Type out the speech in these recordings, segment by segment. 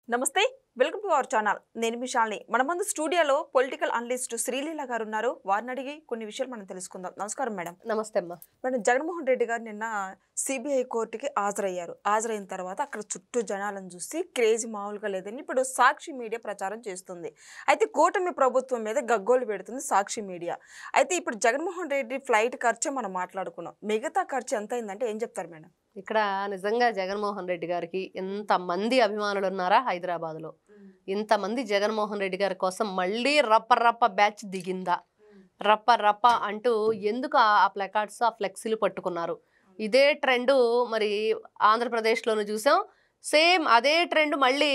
నమస్తే welcome to our channel నేను మీ శాలిని మన ముందు స్టూడియోలో పొలిటికల్ అనలిస్ట్ శ్రీలీల గారు ఉన్నారు వారిని అడిగి కొన్ని విషయాలు మనం తెలుసుకుందాం నమస్కారం మేడం నమస్తే అమ్మా మేడం జగన్మోహన్ రెడ్డి గారు నిన్న సిబిఐ కోర్టుకి హాజరైన తర్వాత అక్కడ చుట్టూ జనాలను చూసి క్రేజ్ మామూలుగా లేదని ఇప్పుడు సాక్షి మీడియా ప్రచారం చేస్తుంది అయితే కూటమి ప్రభుత్వం మీద గగ్గోలు పెడుతుంది సాక్షి మీడియా అయితే ఇప్పుడు జగన్మోహన్ రెడ్డి ఫ్లైట్ ఖర్చు మనం మాట్లాడుకున్నాం మిగతా ఖర్చు ఎంత అయిందంటే ఏం చెప్తారు మేడం ఇక్కడ నిజంగా జగన్మోహన్ రెడ్డి గారికి ఎంతమంది అభిమానులు ఉన్నారా హైదరాబాద్లో ఇంతమంది జగన్మోహన్ రెడ్డి గారి కోసం మళ్ళీ రప్ప బ్యాచ్ దిగిందా రప్ప అంటూ ఎందుకు ఆ ప్లకార్డ్స్ ఆ ఫ్లెక్సీలు పట్టుకున్నారు ఇదే ట్రెండ్ మరి ఆంధ్రప్రదేశ్లోనూ చూసాం సేమ్ అదే ట్రెండ్ మళ్ళీ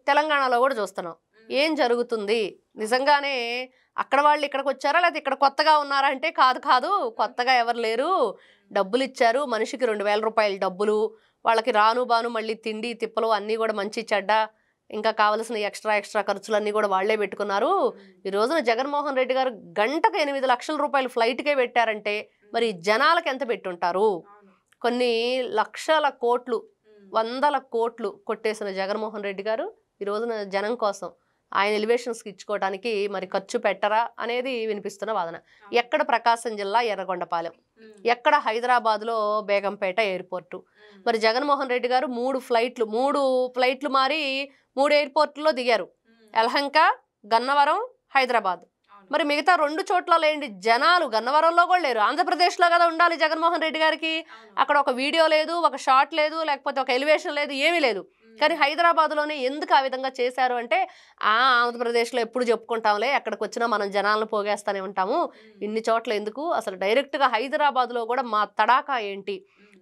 తెలంగాణలో కూడా చూస్తున్నాం ఏం జరుగుతుంది నిజంగానే అక్కడ వాళ్ళు ఇక్కడికి వచ్చారా లేకపోతే ఇక్కడ కొత్తగా ఉన్నారా అంటే కాదు కొత్తగా ఎవరు లేరు డబ్బులు ఇచ్చారు మనిషికి 2000 రూపాయల డబ్బులు వాళ్ళకి రాను బాను మళ్ళీ తిండి తిప్పలు అన్నీ కూడా మంచి చెడ్డ ఇంకా కావాల్సిన ఎక్స్ట్రా ఖర్చులన్నీ కూడా వాళ్లే పెట్టుకున్నారు ఈ రోజున జగన్మోహన్ రెడ్డి గారు గంటకు 8 లక్షల రూపాయలు ఫ్లైట్కే పెట్టారంటే మరి జనాలకు ఎంత పెట్టుంటారు కొన్ని లక్షల కోట్లు వందల కోట్లు కొట్టేసిన జగన్మోహన్ రెడ్డి గారు ఈ రోజున జనం కోసం ఆయన ఎలివేషన్స్కి ఇచ్చుకోవడానికి మరి ఖర్చు పెట్టరా అనేది వినిపిస్తున్న వాదన ఎక్కడ ప్రకాశం జిల్లా ఎర్రగొండపాలెం ఎక్కడ హైదరాబాద్లో బేగంపేట ఎయిర్పోర్టు మరి జగన్మోహన్ రెడ్డి గారు 3 ఫ్లైట్లు మారి 3 ఎయిర్పోర్టుల్లో దిగారు యలహంక గన్నవరం హైదరాబాద్ మరి మిగతా 2 చోట్ల లేండి జనాలు గన్నవరంలో కూడా లేరు ఆంధ్రప్రదేశ్లో కదా ఉండాలి జగన్మోహన్ రెడ్డి గారికి అక్కడ ఒక వీడియో లేదు ఒక షాట్ లేదు లేకపోతే ఒక ఎలివేషన్ లేదు ఏమీ లేదు కానీ హైదరాబాద్లోనే ఎందుకు ఆ విధంగా చేశారు అంటే ఆంధ్రప్రదేశ్లో ఎప్పుడు చెప్పుకుంటాంలే ఎక్కడికి వచ్చినా మనం జనాలను పోగేస్తూనే ఉంటాము ఇన్ని చోట్ల ఎందుకు అసలు డైరెక్ట్గా హైదరాబాద్లో కూడా మా తడాకా ఏంటి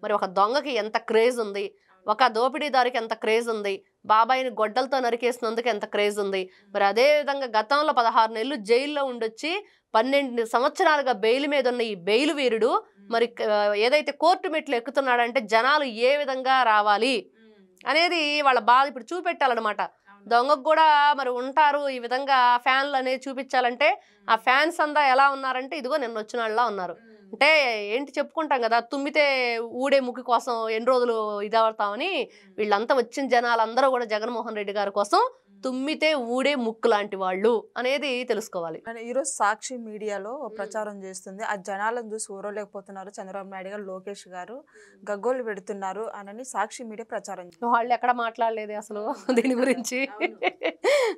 మరి ఒక దొంగకి ఎంత క్రేజ్ ఉంది ఒక దోపిడీదారికి ఎంత క్రేజ్ ఉంది బాబాయిని గొడ్డలతో నరికేసినందుకు ఎంత క్రేజ్ ఉంది మరి అదేవిధంగా గతంలో 16 నెలలు జైల్లో ఉండొచ్చి 12 సంవత్సరాలుగా బెయిల్ మీద ఉన్న ఈ బెయిల్ వీరుడు మరి ఏదైతే కోర్టు మెట్లు ఎక్కుతున్నాడంటే జనాలు ఏ విధంగా రావాలి అనేది వాళ్ళ బాధ ఇప్పుడు చూపెట్టాలన్నమాట దొంగకు కూడా మరి ఉంటారు ఈ విధంగా ఫ్యాన్లు అనేది చూపించాలంటే ఆ ఫ్యాన్స్ అంతా ఎలా ఉన్నారంటే ఇదిగో నిన్న వచ్చిన వాళ్ళ ఉన్నారు అంటే ఏంటి చెప్పుకుంటాం కదా తుమ్మితే ఊడే ముక్కు కోసం ఎన్ని రోజులు ఇదవుతామని వీళ్ళంతా వచ్చిన జనాలందరూ కూడా జగన్మోహన్ రెడ్డి గారి కోసం తుమ్మితే ఊడే ముక్కు లాంటి వాళ్ళు అనేది తెలుసుకోవాలి ఈరోజు సాక్షి మీడియాలో ప్రచారం చేస్తుంది ఆ జనాలను చూసి ఊరలేకపోతున్నారు చంద్రబాబు నాయుడు గారు లోకేష్ గారు గగ్గోలు పెడుతున్నారు అని సాక్షి మీడియా ప్రచారం వాళ్ళు ఎక్కడ మాట్లాడలేదు అసలు దీని గురించి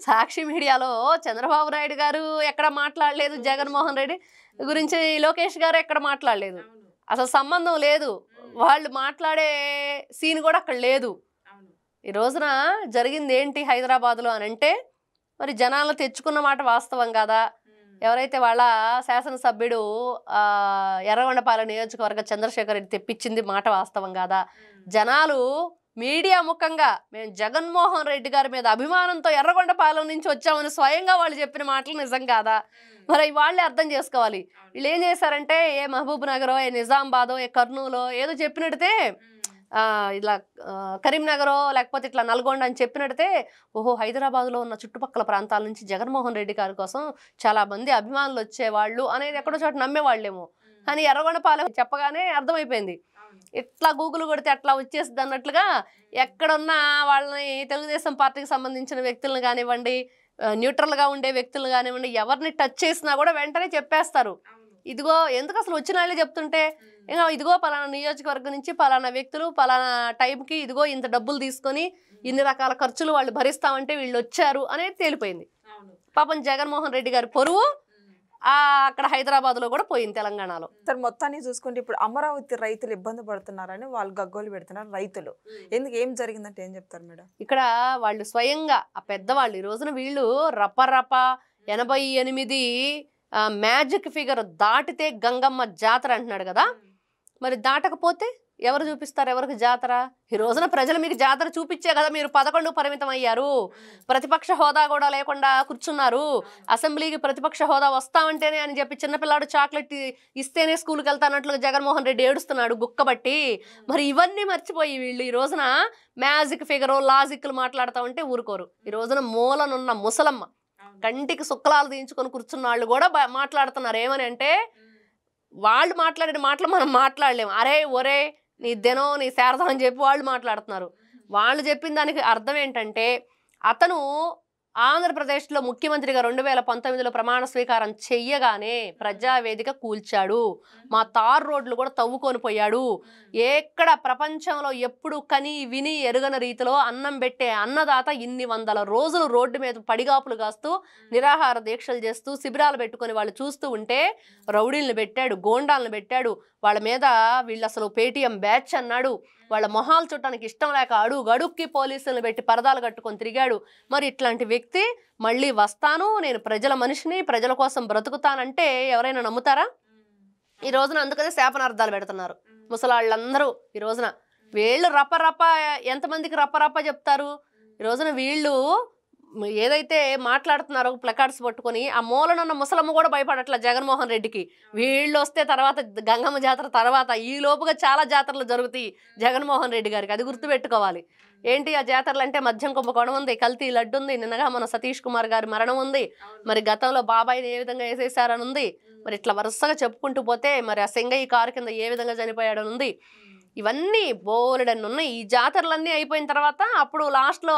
సాక్షి మీడియాలో చంద్రబాబు నాయుడు గారు ఎక్కడ మాట్లాడలేదు జగన్మోహన్ రెడ్డి గురించి లోకేష్ గారు ఎక్కడ మాట్లాడలేదు అసలు సంబంధం లేదు వాళ్ళు మాట్లాడే సీన్ కూడా అక్కడ లేదు ఈ రోజున జరిగింది ఏంటి హైదరాబాద్లో అని అంటే మరి జనాలను తెచ్చుకున్న మాట వాస్తవం కాదా ఎవరైతే వాళ్ళ శాసనసభ్యుడు ఎర్రగొండపాలెం నియోజకవర్గ చంద్రశేఖర్ రెడ్డి తెప్పించింది మాట వాస్తవం కాదా జనాలు మీడియా ముఖంగా మేము జగన్మోహన్ రెడ్డి గారి మీద అభిమానంతో ఎర్రగొండపాలెం నుంచి వచ్చామని స్వయంగా వాళ్ళు చెప్పిన మాటలు నిజం కాదా మరి వాళ్ళే అర్థం చేసుకోవాలి వీళ్ళు ఏం చేశారంటే ఏ మహబూబ్ నగరో ఏ నిజామాబాదో ఏ కర్నూలో ఏదో చెప్పినట్టే ఇలా కరీంనగరో లేకపోతే ఇట్లా నల్గొండ అని చెప్పినట్టే ఓహో హైదరాబాద్లో ఉన్న చుట్టుపక్కల ప్రాంతాల నుంచి జగన్మోహన్ రెడ్డి గారి కోసం చాలా మంది అభిమానులు వచ్చేవాళ్ళు అనేది ఎక్కడో చోట నమ్మేవాళ్ళేమో కానీ ఎర్రగొండపాలెం చెప్పగానే అర్థమైపోయింది ఎట్లా గూగుల్ కొడితే అట్లా వచ్చేస్తుంది అన్నట్లుగా ఎక్కడున్నా వాళ్ళని తెలుగుదేశం పార్టీకి సంబంధించిన వ్యక్తులను కానివ్వండి న్యూట్రల్గా ఉండే వ్యక్తులు కానివ్వండి ఎవరిని టచ్ చేసినా కూడా వెంటనే చెప్పేస్తారు ఇదిగో ఎందుకు అసలు వచ్చిన వాళ్ళే చెప్తుంటే ఇంకా ఇదిగో పలానా నియోజకవర్గం నుంచి పలానా వ్యక్తులు పలానా టైంకి ఇదిగో ఇంత డబ్బులు తీసుకొని ఇన్ని రకాల ఖర్చులు వాళ్ళు భరిస్తామంటే వీళ్ళు వచ్చారు అనేది తేలిపోయింది పాపం జగన్మోహన్ రెడ్డి గారి పొరువు అక్కడ హైదరాబాద్లో కూడా పోయింది తెలంగాణలో సార్ మొత్తాన్ని చూసుకుంటే ఇప్పుడు అమరావతి రైతులు ఇబ్బంది పడుతున్నారని వాళ్ళు గగ్గోలు పెడుతున్నారు రైతులు ఎందుకు ఏం జరిగిందంటే ఏం చెప్తారు మేడం ఇక్కడ వాళ్ళు స్వయంగా ఆ పెద్దవాళ్ళు ఈ రోజున వీళ్ళు రప 88 మ్యాజిక్ ఫిగర్ దాటితే గంగమ్మ జాతర అంటున్నాడు కదా మరి దాటకపోతే ఎవరు చూపిస్తారు ఎవరికి జాతర ఈ రోజున ప్రజలు మీకు జాతర చూపించే కదా మీరు 11 పరిమితం అయ్యారు ప్రతిపక్ష హోదా కూడా లేకుండా కూర్చున్నారు అసెంబ్లీకి ప్రతిపక్ష హోదా వస్తామంటేనే అని చెప్పి చిన్నపిల్లాడు చాక్లెట్ ఇస్తేనే స్కూల్కి వెళ్తానట్లు జగన్మోహన్ రెడ్డి ఏడుస్తున్నాడు గుక్కబట్టి మరి ఇవన్నీ మర్చిపోయి వీళ్ళు ఈ రోజున మ్యాజిక్ ఫిగరు లాజిక్లు మాట్లాడుతూ ఉంటే ఊరుకోరు ఈ రోజున మూలనున్న ముసలమ్మ కంటికి సుక్కలాలు దించుకొని కూర్చున్న వాళ్ళు కూడా మాట్లాడుతున్నారు ఏమని అంటే వాళ్ళు మాట్లాడిన మాటలు మనం మాట్లాడలేము అరే ఒరే నీ దినం నీ శారదం అని చెప్పి వాళ్ళు మాట్లాడుతున్నారు వాళ్ళు చెప్పిన దానికి అర్థం ఏంటంటే అతను ఆంధ్రప్రదేశ్లో ముఖ్యమంత్రిగా 2019లో ప్రమాణ స్వీకారం చెయ్యగానే ప్రజావేదిక కూల్చాడు, మా తార్ రోడ్లు కూడా తవ్వుకొని పోయాడు. ఎక్కడ ప్రపంచంలో ఎప్పుడు కని విని ఎరుగని రీతిలో అన్నం పెట్టే అన్నదాత ఇన్ని వందల రోజులు రోడ్డు మీద పడిగాపులు కాస్తూ నిరాహార దీక్షలు చేస్తూ శిబిరాలు పెట్టుకొని వాళ్ళు చూస్తూ ఉంటే రౌడీలను పెట్టాడు, గోండాలను పెట్టాడు, వాళ్ళ మీద వీళ్ళు అసలు పేటీఎం బ్యాచ్ అన్నాడు, వాళ్ళ మొహాలు చుట్టానికి ఇష్టం లేక అడుగడుక్కి పోలీసులను పెట్టి పరదాలు కట్టుకొని తిరిగాడు. మరి ఇట్లాంటి వ్యక్తి మళ్ళీ వస్తాను, నేను ప్రజల మనిషిని, ప్రజల కోసం బ్రతుకుతానంటే ఎవరైనా నమ్ముతారా? ఈ రోజున అందుకనే శాపనార్థాలు పెడుతున్నారు ముసలాళ్ళందరూ. ఈ రోజున వీళ్ళు రప్ప ఎంతమందికి రప్ప చెప్తారు? ఈ రోజున వీళ్ళు ఏదైతే మాట్లాడుతున్నారో ప్లకార్డ్స్ పట్టుకొని ఆ మూలనున్న ముసలమ్మ కూడా భయపడట్ల జగన్మోహన్ రెడ్డికి. వీళ్ళు వస్తే తర్వాత గంగమ్మ జాతర తర్వాత ఈ లోపుగా చాలా జాతరలు జరుగుతాయి జగన్మోహన్ రెడ్డి గారికి, అది గుర్తుపెట్టుకోవాలి. ఏంటి ఆ జాతరలు అంటే మద్యం కుంభకోణం ఉంది, కల్తీ లడ్డు ఉంది, నిన్నగా మన సతీష్ కుమార్ గారి మరణం ఉంది, మరి గతంలో బాబాయిని ఏ విధంగా వేసేసారని ఉంది, మరి ఇట్లా వరుసగా చెప్పుకుంటూ పోతే మరి ఆ సెంగయ్య కారు కింద ఏ విధంగా చనిపోయాడని ఉంది. ఇవన్నీ బోలెడన్ని ఉన్నాయి. ఈ జాతరలన్నీ అయిపోయిన తర్వాత అప్పుడు లాస్ట్లో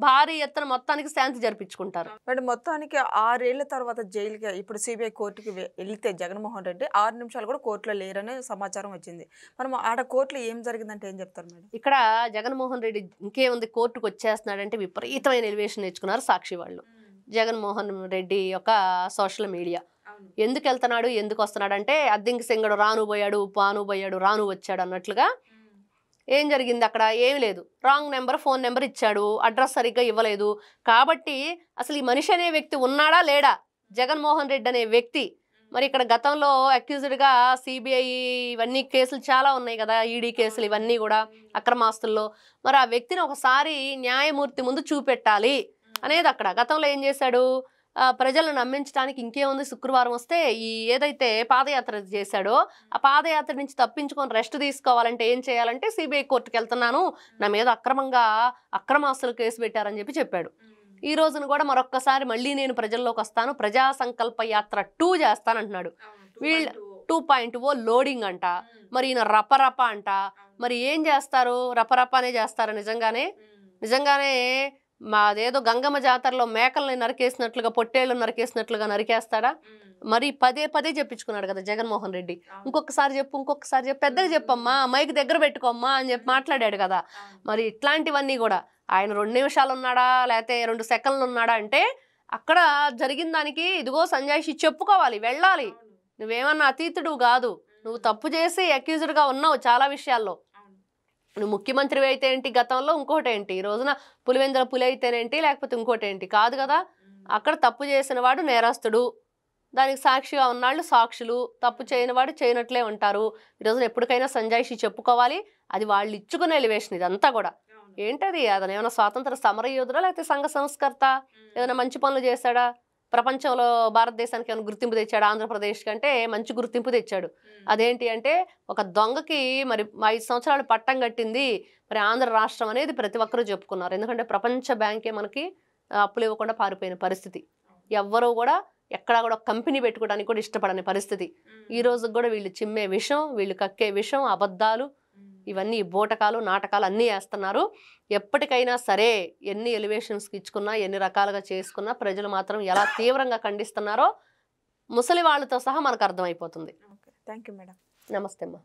భారీ ఎత్తున మొత్తానికి శాంతి జరిపించుకుంటారు. బట్ మొత్తానికి 6 ఏళ్ల తర్వాత జైలుకి ఇప్పుడు సిబిఐ కోర్టుకి వెళ్తే జగన్మోహన్ రెడ్డి 6 నిమిషాలు కూడా కోర్టులో లేరనే సమాచారం వచ్చింది. మనం ఆడ కోర్టులో ఏం జరిగిందంటే ఏం చెప్తారు మేడం? ఇక్కడ జగన్మోహన్ రెడ్డి ఇంకేముంది కోర్టుకు వచ్చేస్తున్నాడంటే విపరీతమైన ఎలివేషన్ నేర్చుకున్నారు సాక్షి వాళ్ళు. జగన్మోహన్ రెడ్డి యొక్క సోషల్ మీడియా ఎందుకు వెళ్తున్నాడు, ఎందుకు వస్తున్నాడు అంటే అద్దెంకి సింగడు రాను పోయాడు, పాను పోయాడు, రాను వచ్చాడు అన్నట్లుగా. ఏం జరిగింది అక్కడ? ఏమి లేదు, రాంగ్ నెంబర్ ఫోన్ నెంబర్ ఇచ్చాడు, అడ్రస్ సరిగ్గా ఇవ్వలేదు. కాబట్టి అసలు ఈ మనిషి అనే వ్యక్తి ఉన్నాడా లేడా, జగన్మోహన్ రెడ్డి అనే వ్యక్తి? మరి ఇక్కడ గతంలో అక్యూజ్డ్గా సిబిఐ ఇవన్నీ కేసులు చాలా ఉన్నాయి కదా, ఈడీ కేసులు ఇవన్నీ కూడా అక్రమాస్తుల్లో. మరి ఆ వ్యక్తిని ఒకసారి న్యాయమూర్తి ముందు చూపెట్టాలి అనేది అక్కడ. గతంలో ఏం చేశాడు, ప్రజలను నమ్మించడానికి ఇంకేముంది, శుక్రవారం వస్తే ఈ ఏదైతే పాదయాత్ర చేశాడో ఆ పాదయాత్ర నుంచి తప్పించుకొని రెస్ట్ తీసుకోవాలంటే ఏం చేయాలంటే సిబిఐ కోర్టుకు వెళ్తున్నాను, నా మీద అక్రమాస్తులు కేసు పెట్టారని చెప్పాడు. ఈ రోజున కూడా మరొక్కసారి మళ్ళీ నేను ప్రజల్లోకి వస్తాను, ప్రజా సంకల్ప యాత్ర 2 చేస్తానంటున్నాడు. వీళ్ళు 2.0 లోడింగ్ అంట, మరి ఈయన రపరప అంట. మరి ఏం చేస్తారు? రపరపనే చేస్తారు నిజంగానే మాదేదో గంగమ్మ జాతరలో మేకల్ని నరికేసినట్లుగా, పొట్టేళ్లను నరికేసినట్లుగా నరికేస్తాడా? మరి పదే చెప్పించుకున్నాడు కదా జగన్మోహన్ రెడ్డి. ఇంకొకసారి చెప్పు, పెద్దగా చెప్పమ్మా, మైక్ దగ్గర పెట్టుకోమ్మా అని చెప్పి మాట్లాడాడు కదా. మరి ఇట్లాంటివన్నీ కూడా ఆయన 2 నిమిషాలు ఉన్నాడా లేకపోతే 2 సెకండ్లు ఉన్నాడా అంటే అక్కడ జరిగిన దానికి ఇదిగో సంజాయిషి చెప్పుకోవాలి, వెళ్ళాలి. నువ్వేమన్నా అతీతుడు కాదు, నువ్వు తప్పు చేసి అక్యూజ్డ్గా ఉన్నావు చాలా విషయాల్లో. నువ్వు ముఖ్యమంత్రి అయితే ఏంటి, గతంలో ఇంకోటి ఏంటి, ఈ రోజున పులివెందుల పులి అయితేనేంటి, లేకపోతే ఇంకోటి ఏంటి కాదు కదా. అక్కడ తప్పు చేసిన వాడు నేరస్తుడు, దానికి సాక్షిగా ఉన్నాళ్ళు సాక్షులు, తప్పు చేయని వాడు చేయనట్లే ఉంటారు. ఈ రోజున ఎప్పటికైనా సంజాయిషి చెప్పుకోవాలి. అది వాళ్ళు ఇచ్చుకునే ఎలివేషన్ ఇదంతా కూడా. ఏంటది, అతను ఏమైనా స్వాతంత్ర సమరయోధుడా లేకపోతే సంఘ సంస్కర్త, ఏదైనా మంచి పనులు చేశాడా, ప్రపంచంలో భారతదేశానికి ఏమైనా గుర్తింపు తెచ్చాడు, ఆంధ్రప్రదేశ్ కంటే మంచి గుర్తింపు తెచ్చాడు. అదేంటి అంటే ఒక దొంగకి మరి 5 సంవత్సరాలు పట్టం కట్టింది మరి ఆంధ్ర రాష్ట్రం అనేది ప్రతి ఒక్కరూ చెప్పుకున్నారు. ఎందుకంటే ప్రపంచ బ్యాంకే మనకి అప్పులు ఇవ్వకుండా పారిపోయిన పరిస్థితి. ఎవ్వరూ కూడా ఎక్కడా కూడా కంపెనీ పెట్టుకోవడానికి కూడా ఇష్టపడని పరిస్థితి. ఈ రోజు కూడా వీళ్ళు చిమ్మే విషం, వీళ్ళు కక్కే విషం, అబద్ధాలు, ఇవన్నీ బోటకాలు నాటకాలు అన్నీ వేస్తున్నారు. ఎప్పటికైనా సరే ఎన్ని ఎలివేషన్స్కి ఇచ్చుకున్నా, ఎన్ని రకాలుగా చేసుకున్నా ప్రజలు మాత్రం ఎలా తీవ్రంగా ఖండిస్తున్నారో ముసలి వాళ్ళతో సహా మనకు అర్థమైపోతుంది. Thank you madam. నమస్తే అమ్మా.